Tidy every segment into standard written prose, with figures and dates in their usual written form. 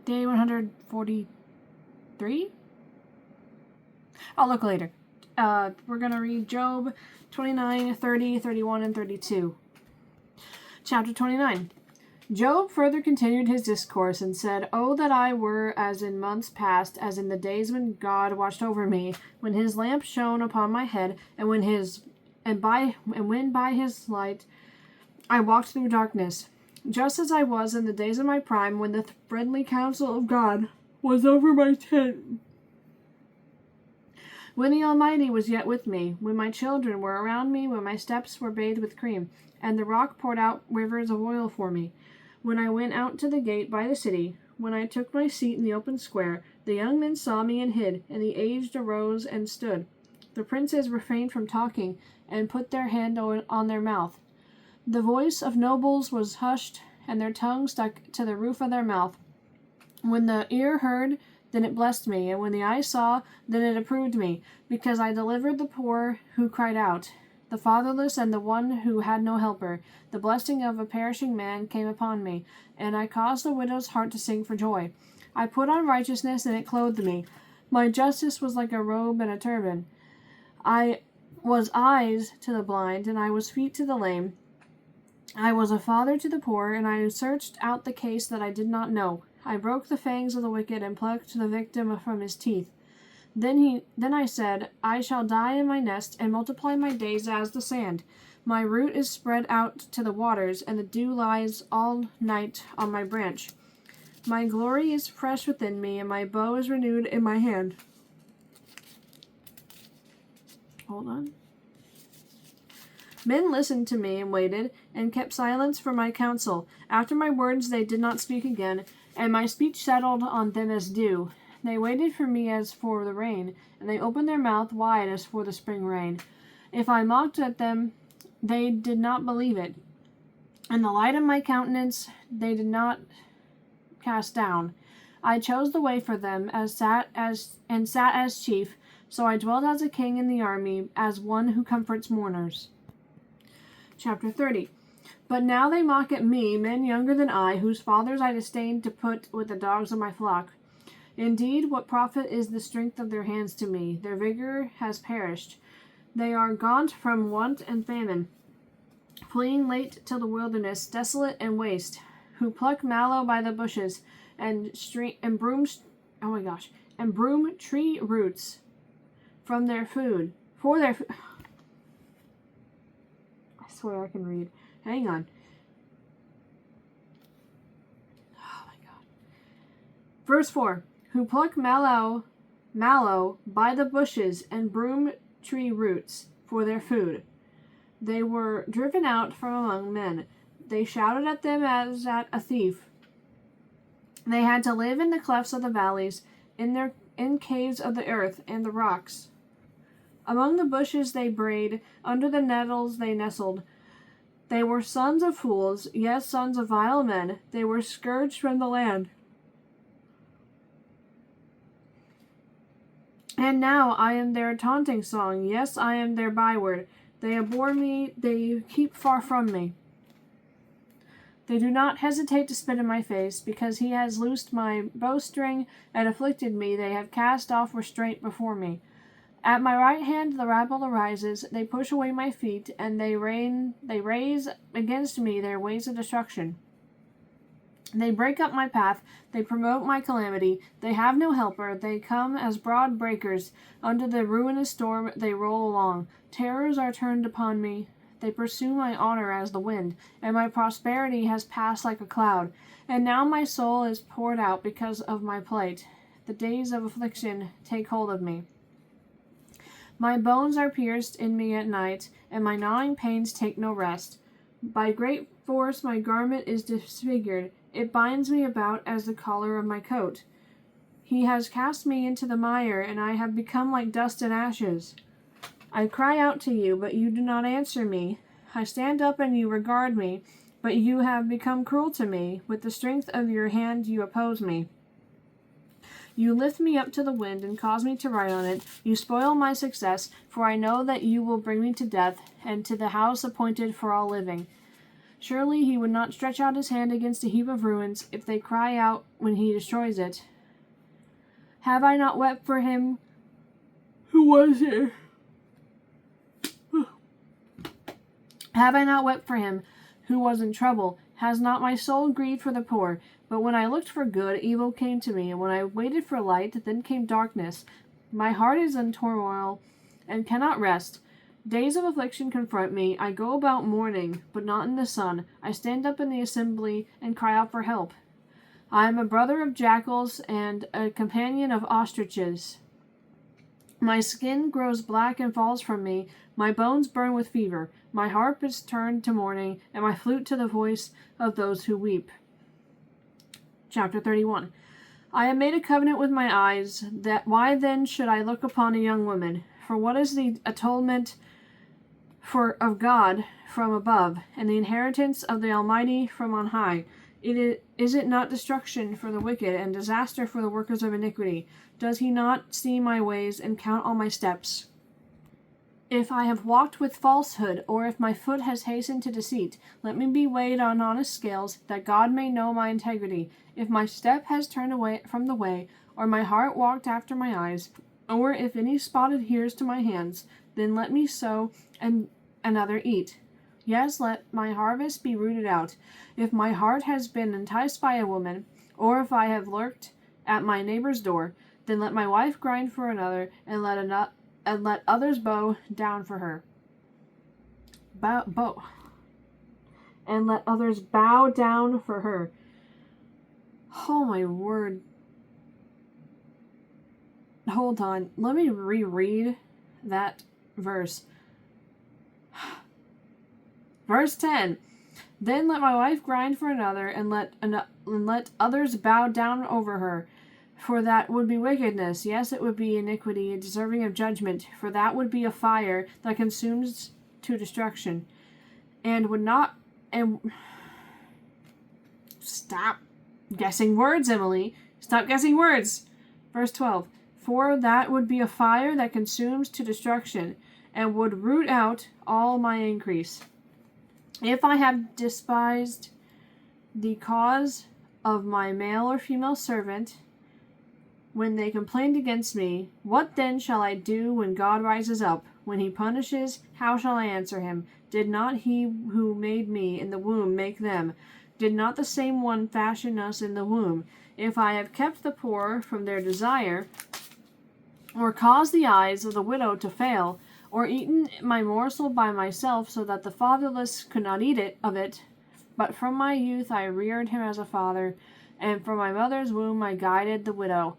Day 143? I'll look later. We're going to read Job 29, 30, 31, and 32. Chapter 29. Job further continued his discourse and said, "Oh, that I were as in months past, as in the days when God watched over me, when his lamp shone upon my head, and when by his light I walked through darkness, just as I was in the days of my prime, when the friendly counsel of God was over my tent. When the Almighty was yet with me, when my children were around me, when my steps were bathed with cream, and the rock poured out rivers of oil for me. When I went out to the gate by the city, when I took my seat in the open square, the young men saw me and hid, and the aged arose and stood. The princes refrained from talking, and put their hand on their mouth. The voice of nobles was hushed, and their tongue stuck to the roof of their mouth. When the ear heard, then it blessed me, and when the eye saw, then it approved me, because I delivered the poor who cried out, the fatherless and the one who had no helper. The blessing of a perishing man came upon me, and I caused the widow's heart to sing for joy. I put on righteousness, and it clothed me. My justice was like a robe and a turban. I was eyes to the blind, and I was feet to the lame. I was a father to the poor, and I searched out the case that I did not know. I broke the fangs of the wicked, and plucked the victim from his teeth. Then I said, I shall die in my nest, and multiply my days as the sand. My root is spread out to the waters, and the dew lies all night on my branch. My glory is fresh within me, and my bow is renewed in my hand." Hold on. Men listened to me and waited, and kept silence for my counsel. After my words they did not speak again, and my speech settled on them as dew. They waited for me as for the rain, and they opened their mouth wide as for the spring rain. If I mocked at them, they did not believe it. And the light of my countenance they did not cast down. I chose the way for them, sat as chief. So I dwelt as a king in the army, as one who comforts mourners. Chapter 30. But now they mock at me, men younger than I, whose fathers I disdained to put with the dogs of my flock. Indeed, what profit is the strength of their hands to me? Their vigor has perished. They are gaunt from want and famine, fleeing late to the wilderness, desolate and waste, who pluck mallow by the bushes, and broom tree roots for their food. I swear I can read. Hang on. Oh my God. Verse 4. Who pluck mallow by the bushes, and broom tree roots for their food. They were driven out from among men. They shouted at them as at a thief. They had to live in the clefts of the valleys, in caves of the earth and the rocks. Among the bushes they brayed, under the nettles they nestled. They were sons of fools, yes, sons of vile men. They were scourged from the land. And now I am their taunting song, yes, I am their byword. They abhor me, they keep far from me. They do not hesitate to spit in my face, because he has loosed my bowstring and afflicted me. They have cast off restraint before me. At my right hand the rabble arises. They push away my feet, and they raise against me their ways of destruction. They break up my path, they promote my calamity. They have no helper, they come as broad breakers. Under the ruinous storm they roll along. Terrors are turned upon me. They pursue my honor as the wind, and my prosperity has passed like a cloud. And now my soul is poured out because of my plight. The days of affliction take hold of me. My bones are pierced in me at night, and my gnawing pains take no rest. By great force my garment is disfigured. It binds me about as the collar of my coat. He has cast me into the mire, and I have become like dust and ashes. I cry out to you, but you do not answer me. I stand up, and you regard me, but you have become cruel to me. With the strength of your hand you oppose me. You lift me up to the wind and cause me to ride on it. You spoil my success, for I know that you will bring me to death, and to the house appointed for all living. Surely he would not stretch out his hand against a heap of ruins if they cry out when he destroys it. Have I not wept for him who was here? Have I not wept for him who was in trouble? Has not my soul grieved for the poor? But when I looked for good, evil came to me, and when I waited for light, then came darkness. My heart is in turmoil and cannot rest. Days of affliction confront me. I go about mourning, but not in the sun. I stand up in the assembly and cry out for help. I am a brother of jackals and a companion of ostriches. My skin grows black and falls from me. My bones burn with fever. My harp is turned to mourning, and my flute to the voice of those who weep. Chapter 31. I have made a covenant with my eyes. Why then should I look upon a young woman? For what is the atonement of God from above, and the inheritance of the Almighty from on high? Is it not destruction for the wicked, and disaster for the workers of iniquity? Does he not see my ways and count all my steps? If I have walked with falsehood, or if my foot has hastened to deceit, let me be weighed on honest scales, that God may know my integrity. If my step has turned away from the way, or my heart walked after my eyes, or if any spot adheres to my hands, then let me sow and another eat. Yes, let my harvest be rooted out. If my heart has been enticed by a woman, or if I have lurked at my neighbor's door, then let my wife grind for another, and let others bow down for her. And let others bow down for her. Oh my word. Hold on. Let me reread that verse. Verse 10. Then let my wife grind for another, and let others bow down over her. For that would be wickedness. Yes, it would be iniquity, deserving of judgment. For that would be a fire that consumes to destruction. Stop guessing words, Emily. Stop guessing words. Verse 12. For that would be a fire that consumes to destruction, and would root out all my increase. If I have despised the cause of my male or female servant, when they complained against me, what then shall I do when God rises up? When he punishes, how shall I answer him? Did not he who made me in the womb make them? Did not the same one fashion us in the womb? If I have kept the poor from their desire, or caused the eyes of the widow to fail, or eaten my morsel by myself, so that the fatherless could not eat of it, but from my youth I reared him as a father, and from my mother's womb I guided the widow.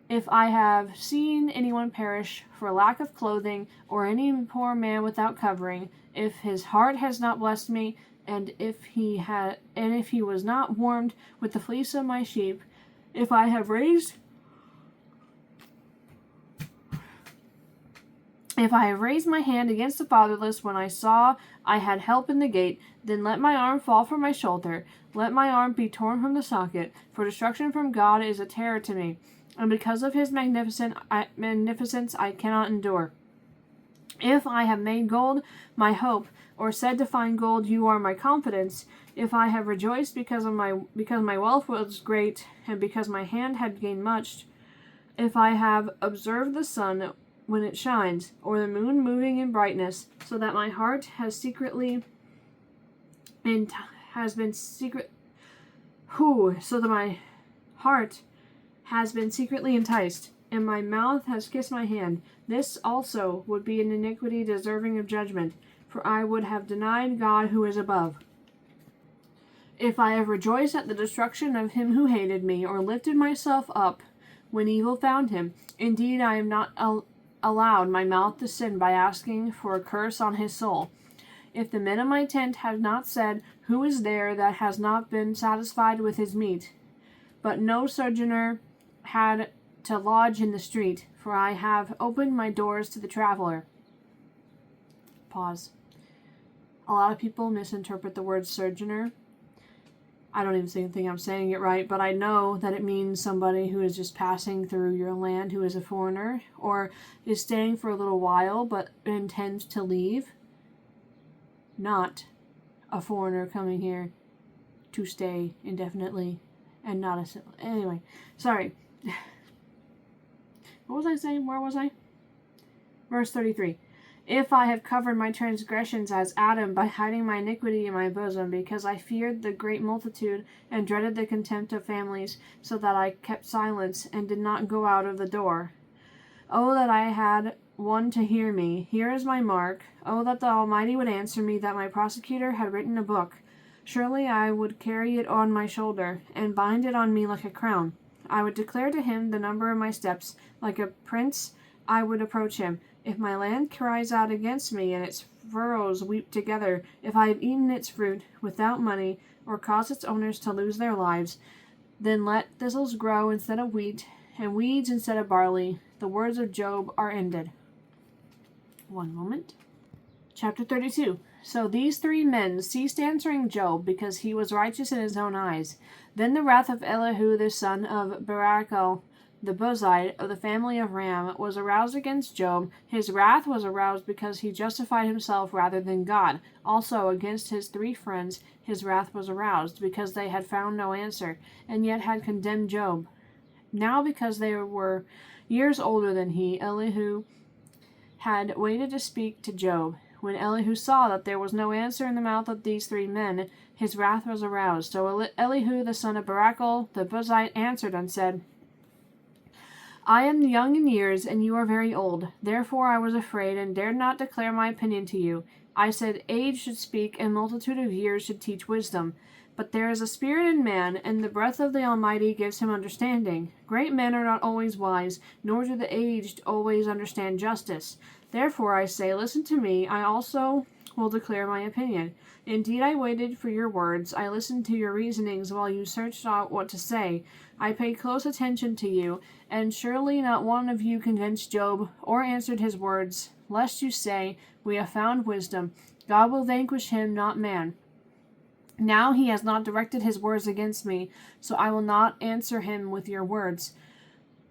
If I have seen anyone perish for lack of clothing, or any poor man without covering, if his heart has not blessed me, and if he was not warmed with the fleece of my sheep, if I have raised my hand against the fatherless when I saw I had help in the gate, then let my arm fall from my shoulder, let my arm be torn from the socket, for destruction from God is a terror to me, and because of his magnificence I cannot endure. If I have made gold my hope, or said to find gold, you are my confidence, if I have rejoiced because my wealth was great, and because my hand had gained much, if I have observed the sun when it shines, or the moon moving in brightness, so that my heart has secretly enticed, and my mouth has kissed my hand. This also would be an iniquity deserving of judgment, for I would have denied God who is above. If I have rejoiced at the destruction of him who hated me, or lifted myself up when evil found him, indeed I am not allowed my mouth to sin by asking for a curse on his soul. If the men of my tent have not said, who is there that has not been satisfied with his meat? But no sojourner had to lodge in the street, for I have opened my doors to the traveler. Pause. A lot of people misinterpret the word sojourner. I don't even think I'm saying it right, but I know that it means somebody who is just passing through your land, who is a foreigner, or is staying for a little while but intends to leave. Not a foreigner coming here to stay indefinitely and not a... Anyway, sorry. What was I saying? Where was I? Verse 33. If I have covered my transgressions as Adam by hiding my iniquity in my bosom, because I feared the great multitude and dreaded the contempt of families, so that I kept silence and did not go out of the door. Oh, that I had one to hear me. Here is my mark. Oh, that the Almighty would answer me, that my prosecutor had written a book. Surely I would carry it on my shoulder, and bind it on me like a crown. I would declare to him the number of my steps. Like a prince, I would approach him. If my land cries out against me, and its furrows weep together, if I have eaten its fruit without money, or caused its owners to lose their lives, then let thistles grow instead of wheat, and weeds instead of barley. The words of Job are ended. One moment. Chapter 32. So these 3 men ceased answering Job, because he was righteous in his own eyes. Then the wrath of Elihu the son of Barachel, the Buzite of the family of Ram, was aroused against Job. His wrath was aroused because he justified himself rather than God. Also against his 3 friends his wrath was aroused, because they had found no answer, and yet had condemned Job. Now because they were years older than he, Elihu had waited to speak to Job. When Elihu saw that there was no answer in the mouth of these 3 men, his wrath was aroused. So Elihu the son of Barachel the Buzite answered and said, I am young in years, and you are very old. Therefore I was afraid, and dared not declare my opinion to you. I said, age should speak, and multitude of years should teach wisdom. But there is a spirit in man, and the breath of the Almighty gives him understanding. Great men are not always wise, nor do the aged always understand justice. Therefore I say, listen to me, I also will declare my opinion. Indeed, I waited for your words. I listened to your reasonings while you searched out what to say. I paid close attention to you, and surely not one of you convinced Job or answered his words, lest you say, we have found wisdom. God will vanquish him, not man. Now he has not directed his words against me, so I will not answer him with your words.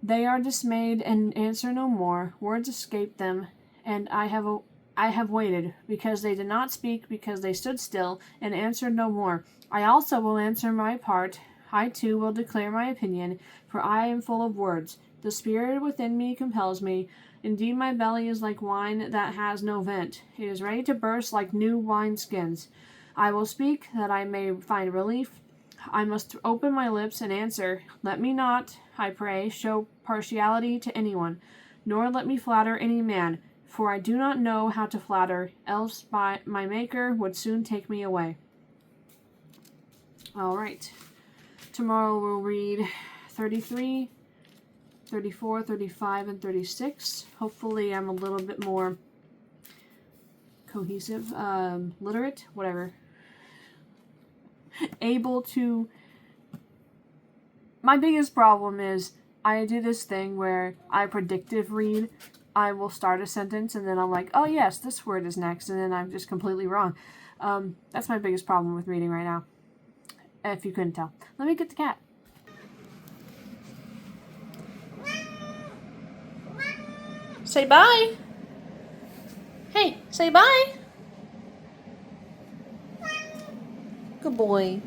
They are dismayed and answer no more. Words escape them, and I have waited, because they did not speak, because they stood still and answered no more. I also will answer my part. I too will declare my opinion, for I am full of words. The spirit within me compels me. Indeed, my belly is like wine that has no vent. It is ready to burst like new wineskins. I will speak, that I may find relief. I must open my lips and answer. Let me not, I pray, show partiality to anyone, nor let me flatter any man, for I do not know how to flatter, else my Maker would soon take me away. All right. Tomorrow we'll read 33, 34, 35, and 36. Hopefully I'm a little bit more cohesive, literate, whatever. Able to... My biggest problem is I do this thing where I predictive read. I will start a sentence and then I'm like, oh yes, this word is next, and then I'm just completely wrong. That's my biggest problem with reading right now, if you couldn't tell. Let me get the cat. Say bye. Hey, say bye. Good boy.